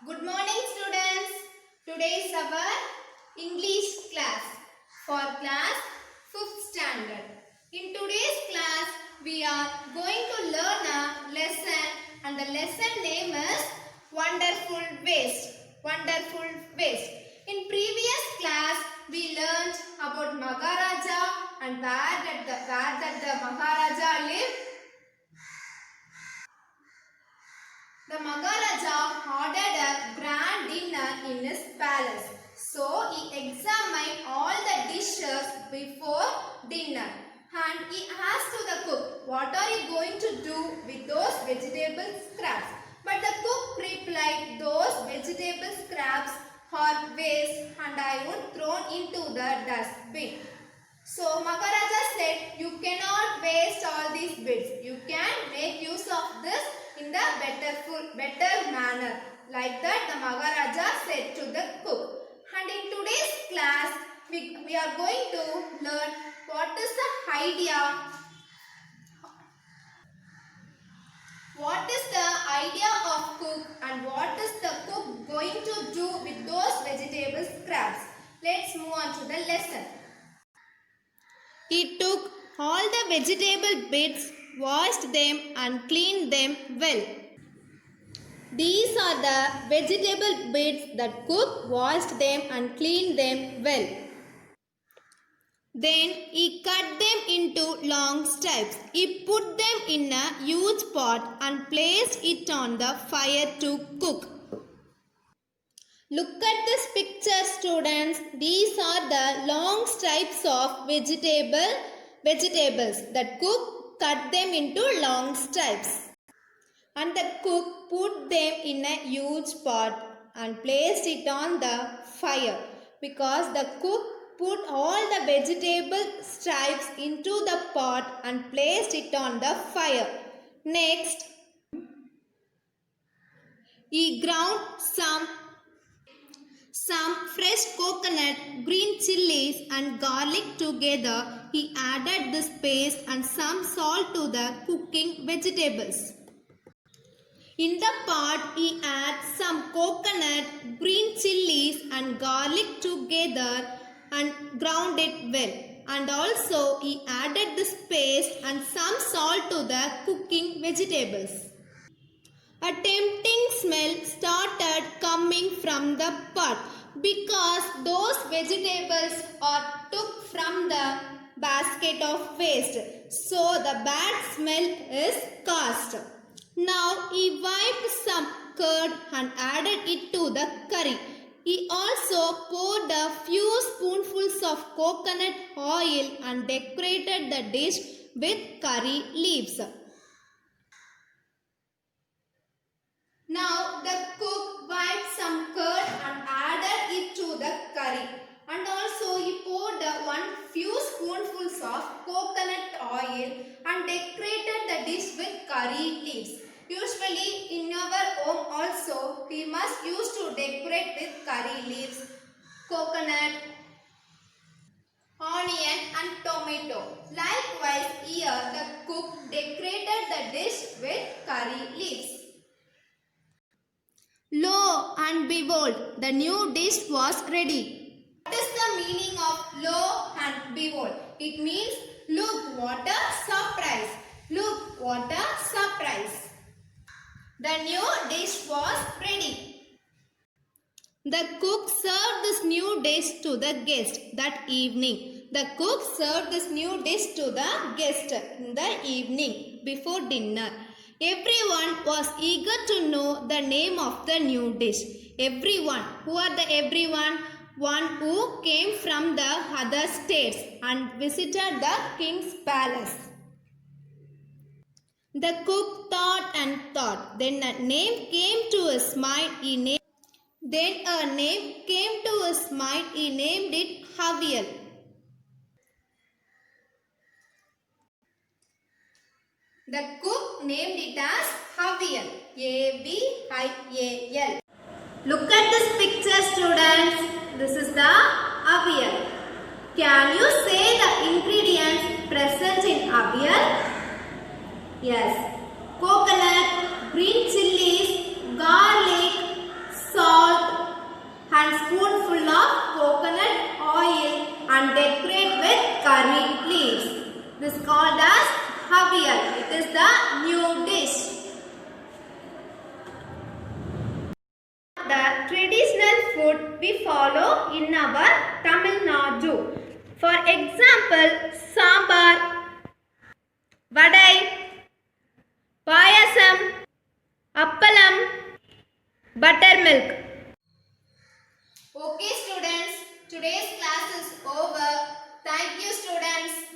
Good morning students. Today is our English class for class 5th standard. In today's class we are going to learn a lesson and the lesson name is Wonderful Waste. Wonderful Waste. In previous class we learned about Maharaja and where did the Maharaja live. The Maharaja ordered a grand dinner in his palace. So he examined all the dishes before dinner and he asked to the cook, "What are you going to do with those vegetable scraps?" But the cook replied, "Those vegetable scraps are waste and I would throw into the dustbin." So Maharaja said, "You cannot waste all these bits. You can make use of this in the better manner." Like that the Maharaja said to the cook. And in today's class we are going to learn what is the idea. What is the idea of cook and what is the cook going to do with those vegetable scraps? Let's move on to the lesson. He took all the vegetable bits, washed them and cleaned them well. These are the vegetable bits that cook washed them and cleaned them well. Then he cut them into long stripes. He put them in a huge pot and placed it on the fire to cook. Look at this picture, students. These are the long stripes of vegetables. The cook cut them into long stripes. And the cook put them in a huge pot and placed it on the fire because the cook put all the vegetable stripes into the pot and placed it on the fire. Next, he ground some fresh coconut, green chilies and garlic together. He added this paste and some salt to the cooking vegetables. In the pot, he adds some coconut, green chilies and garlic together and ground it well. And also he added this paste and some salt to the cooking vegetables. A tempting smell started coming from the pot because those vegetables are took from the basket of waste. So the bad smell is caused. Now he wiped some curd and added it to the curry. He also poured a few spoonfuls of coconut oil and decorated the dish with curry leaves. Now the cook wiped some curd and added it to the curry. And also he poured few spoonfuls of coconut oil and decorated the dish with curry leaves. Usually in our home also we must use to decorate with curry leaves, coconut, onion and tomato. Likewise here the cook decorated the dish with curry leaves. Lo and behold, the new dish was ready. What is the meaning of lo and behold? It means look what a surprise. Look what a surprise. The new dish was ready. The cook served this new dish to the guest that evening. The cook served this new dish to the guest in the evening before dinner. Everyone was eager to know the name of the new dish. Everyone. Who are the everyone? One who came from the other states and visited the king's palace. The cook thought and thought. Then a name came to his mind. He named it Avial. The cook named it as Avial. A-V-I-A-L. Look at this picture, students. This is the Avial. Can you say the ingredients present in Avial? Yes. Coconut, green chilies, garlic, salt. is called as Avial. It is the new dish. The traditional food we follow in our Tamil Nadu. For example, sambar, vadai, payasam, appalam, buttermilk. Okay students, today's class is over. Thank you students.